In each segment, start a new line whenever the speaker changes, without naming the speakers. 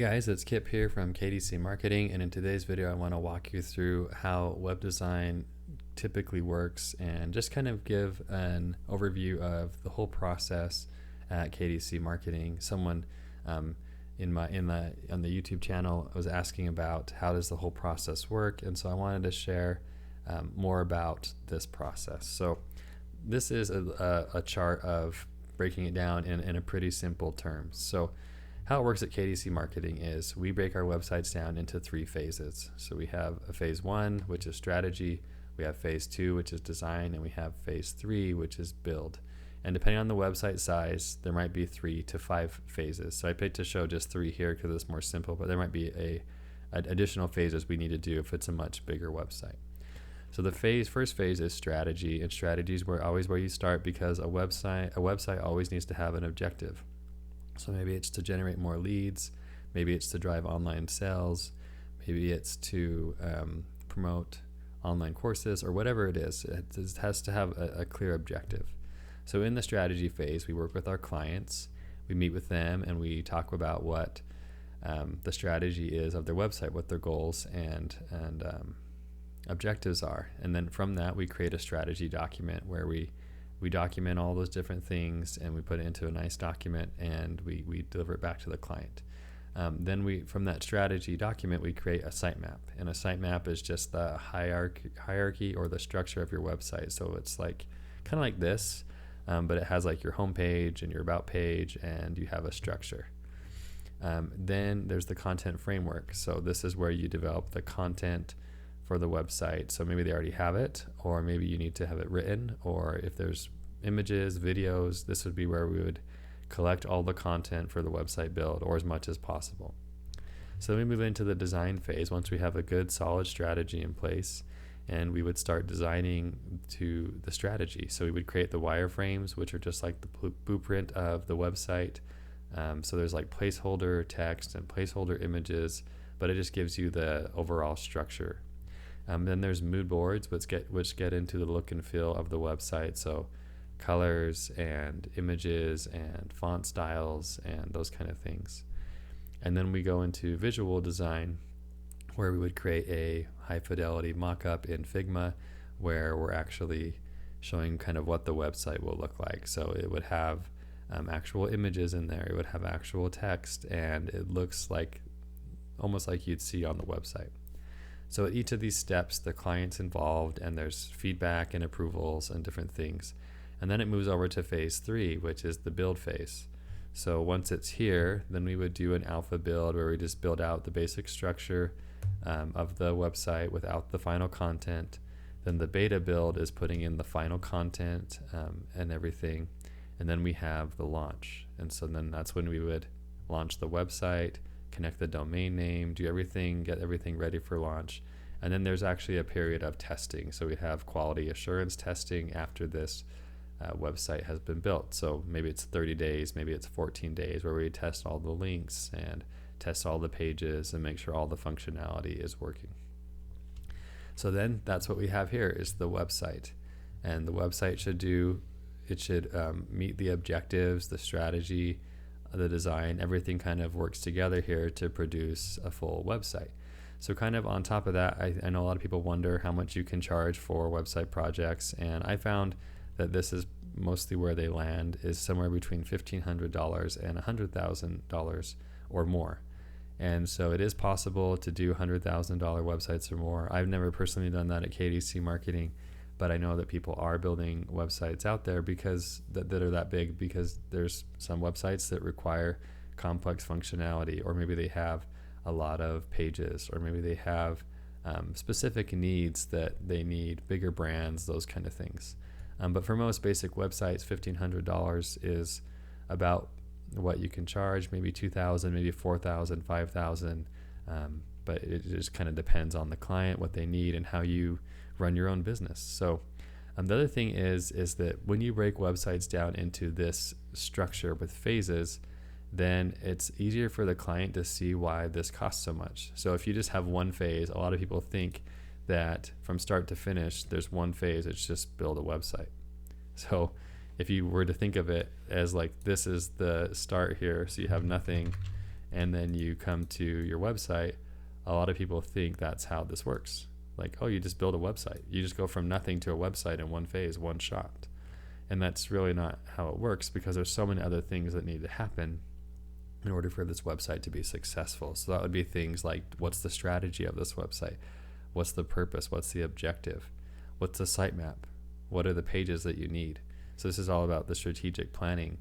Hey guys, it's Kip here from KDC Marketing, and in today's video I want to walk you through how web design typically works and just kind of give an overview of the whole process at KDC Marketing. Someone on the YouTube channel was asking about how does the whole process work, and so I wanted to share more about this process. So this is a chart of breaking it down in a pretty simple terms. So how it works at KDC Marketing is we break our websites down into 3 phases. So we have a phase 1, which is strategy, we have phase 2, which is design, and we have phase 3, which is build. And depending on the website size, there might be 3 to 5 phases. So I picked to show just 3 here because it's more simple, but there might be additional phases we need to do if it's a much bigger website. So the first phase is strategy, and strategy is always where you start because a website always needs to have an objective. So maybe it's to generate more leads, maybe it's to drive online sales, maybe it's to promote online courses, or whatever it is. It has to have a clear objective. So in the strategy phase, we work with our clients, we meet with them, and we talk about what the strategy is of their website, what their goals and objectives are. And then from that, we create a strategy document where we document all those different things, and we put it into a nice document, and we deliver it back to the client. Then from that strategy document, we create a sitemap, and a sitemap is just the hierarchy or the structure of your website. So it's like kind of like this, but it has like your home page and your about page, and you have a structure. Then there's the content framework. So this is where you develop the content for the website. So maybe they already have it, or maybe you need to have it written, or if there's images, videos, this would be where we would collect all the content for the website build, or as much as possible. So we move into the design phase once we have a good solid strategy in place, and we would start designing to the strategy. So we would create the wireframes, which are just like the blueprint of the website. So there's like placeholder text and placeholder images, but it just gives you the overall structure. Then there's mood boards, which get into the look and feel of the website. So colors and images and font styles and those kind of things. And then we go into visual design, where we would create a high fidelity mock-up in Figma, where we're actually showing kind of what the website will look like. So it would have actual images in there, it would have actual text, and it looks like almost like you'd see on the website. So at each of these steps, the client's involved, and there's feedback and approvals and different things. And then it moves over to phase 3, which is the build phase. So once it's here, then we would do an alpha build where we just build out the basic structure of the website without the final content. Then the beta build is putting in the final content and everything. And then we have the launch. And so then that's when we would launch the website, connect the domain name, do everything, get everything ready for launch. And then there's actually a period of testing. So we have quality assurance testing after this website has been built. So maybe it's 30 days, maybe it's 14 days, where we test all the links and test all the pages and make sure all the functionality is working. So then that's what we have here is the website. And the website should meet the objectives, the strategy, the design, everything kind of works together here to produce a full website. So kind of on top of that, I know a lot of people wonder how much you can charge for website projects, and I found that this is mostly where they land is somewhere between $1,500 and $100,000 or more. And so it is possible to do $100,000 websites or more. I've never personally done that at KDC Marketing, but I know that people are building websites out there because that are that big, because there's some websites that require complex functionality, or maybe they have a lot of pages, or maybe they have specific needs that they need bigger brands, those kind of things. But for most basic websites, $1,500 is about what you can charge, maybe $2,000, maybe $4,000, $5,000. But it just kind of depends on the client, what they need, and how you run your own business. So the other thing is that when you break websites down into this structure with phases, then it's easier for the client to see why this costs so much. So if you just have one phase, a lot of people think that from start to finish, there's one phase, it's just build a website. So if you were to think of it as like this is the start here, so you have nothing, and then you come to your website, a lot of people think that's how this works. Like, oh, you just build a website. You just go from nothing to a website in one phase, one shot. And that's really not how it works, because there's so many other things that need to happen in order for this website to be successful. So that would be things like, what's the strategy of this website? What's the purpose? What's the objective? What's the sitemap? What are the pages that you need? So this is all about the strategic planning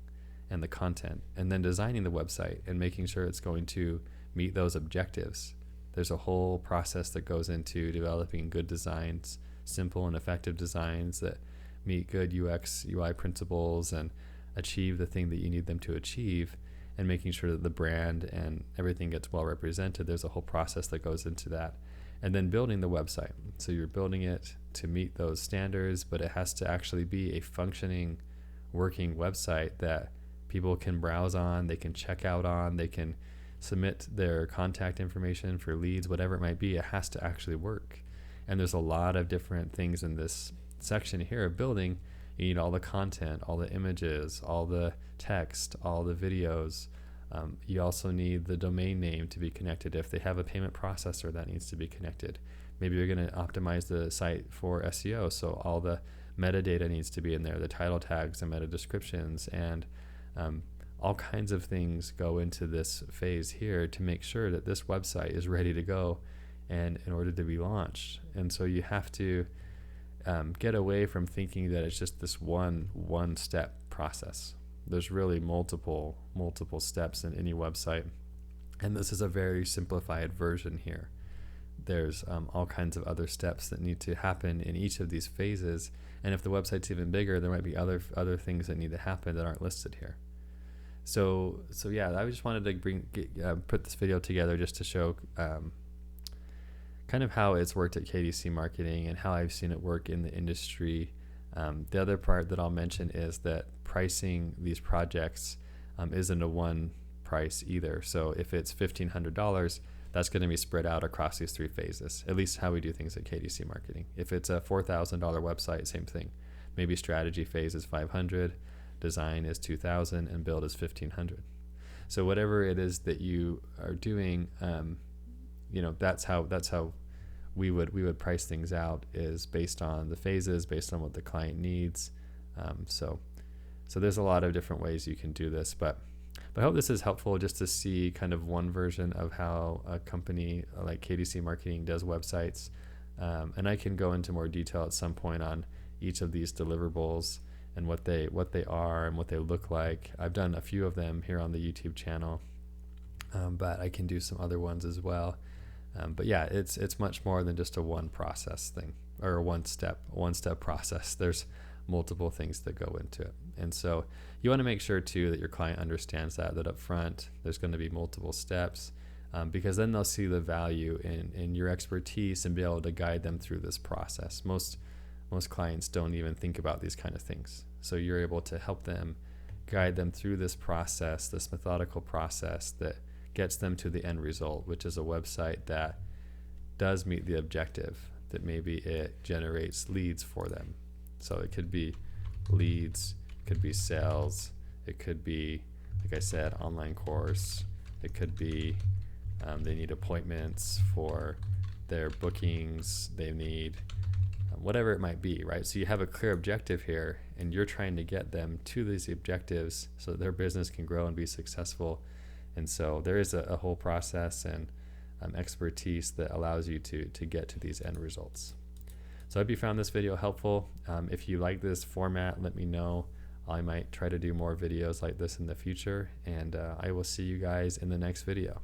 and the content, and then designing the website and making sure it's going to meet those objectives. There's a whole process that goes into developing good designs, simple and effective designs that meet good UX, UI principles and achieve the thing that you need them to achieve, and making sure that the brand and everything gets well represented. There's a whole process that goes into that. And then building the website. So you're building it to meet those standards, but it has to actually be a functioning, working website that people can browse on, they can check out on, they can submit their contact information for leads, whatever it might be. It has to actually work. And there's a lot of different things in this section here of building. You need all the content, all the images, all the text, all the videos. You also need the domain name to be connected. If they have a payment processor, that needs to be connected. Maybe you're going to optimize the site for SEO, so all the metadata needs to be in there, the title tags and meta descriptions, and all kinds of things go into this phase here to make sure that this website is ready to go and in order to be launched. And so you have to get away from thinking that it's just this one step process. There's really multiple steps in any website, and this is a very simplified version here. There's all kinds of other steps that need to happen in each of these phases, and if the website's even bigger, there might be other things that need to happen that aren't listed here. So yeah, I just wanted to put this video together just to show kind of how it's worked at KDC Marketing and how I've seen it work in the industry. The other part that I'll mention is that pricing these projects isn't a one price either. So if it's $1,500, that's going to be spread out across these three phases, at least how we do things at KDC Marketing. If it's a $4,000 website, same thing. Maybe strategy phase is $500, design is $2,000, and build is $1,500. So whatever it is that you are doing, that's how we would price things out, is based on the phases, based on what the client needs. So there's a lot of different ways you can do this, but I hope this is helpful just to see kind of one version of how a company like KDC Marketing does websites. And I can go into more detail at some point on each of these deliverables and what they are and what they look like. I've done a few of them here on the YouTube channel, but I can do some other ones as well. But yeah, it's much more than just a one process thing or a one step process. There's multiple things that go into it. And so you want to make sure too that your client understands that up front there's going to be multiple steps, because then they'll see the value in your expertise and be able to guide them through this process. Most clients don't even think about these kind of things. So you're able to help them, guide them through this process, this methodical process that gets them to the end result, which is a website that does meet the objective, that maybe it generates leads for them. So it could be leads, it could be sales, it could be, like I said, online course, it could be they need appointments for their bookings, they need whatever it might be, right? So you have a clear objective here, and you're trying to get them to these objectives so that their business can grow and be successful. And so there is a whole process and expertise that allows you to get to these end results. So I hope you found this video helpful. If you like this format, let me know. I might try to do more videos like this in the future, and I will see you guys in the next video.